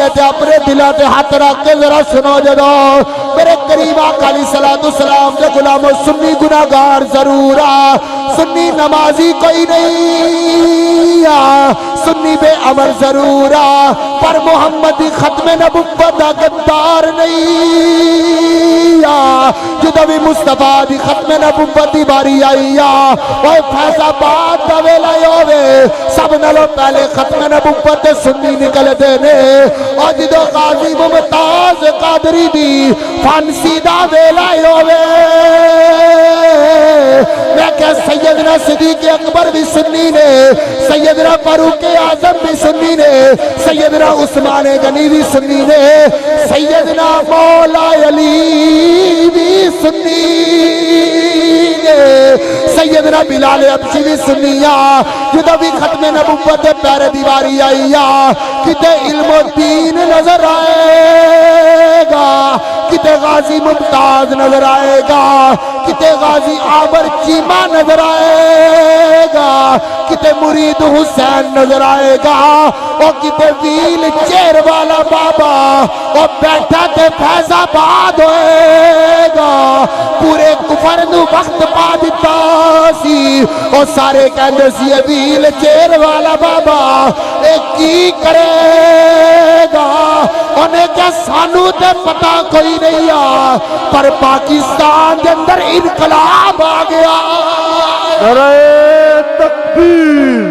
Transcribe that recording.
سینے تے اپنے دلوں تے ہاتھ رکھ کے ذرا سنو جدو میرے قریب آقا علیہ السلام دے غلامو سنی گناہگار ضرور آ سنی نمازی کوئی نہیں آ سنی بے عمل ضرور آ پر محمدی ختم نبوت دا غدار نہیں آ جدو بھی مصطفیٰ دی ختم نبوت دی باری آئی آ وہ فیض آباد دا ویلا ہوئے سب نالوں پہلے ختم نبوت سنی نکل دینے اور جدو غازی ممتاز قادری دی فانسی دا ویلا ہوئے میں کہ سیدنا صدیق اکبر بھی سنی نے سیدنا فاروق اعظم بھی سنی نے سیدنا عثمان غنی بھی سنی نے سیدنا مولا علی بھی سنی نے سیدنا بلال حبشی بھی سنیا جدو بھی ختم نبوت پیر دیواری آئی کتے علم و دین نظر آئے گا کتے غازی ممتاز نظر آئے گا کتے غازی عامر چیمہ نظر آئے گا کتے مرید حسین نظر آئے گا اور کتے ویل چیر والا بابا اور بیٹھا تے فیض آباد ہوئے گا پورے کفر نو وقت پا دیتا سی اور سارے کہندے سی ویل چیر والا بابا ایک کی کرے گا انہیں کیا سانو تے پتا کوئی نہیں آ پر پاکستان دے اندر انقلاب آ گیا نعرہ تکبیر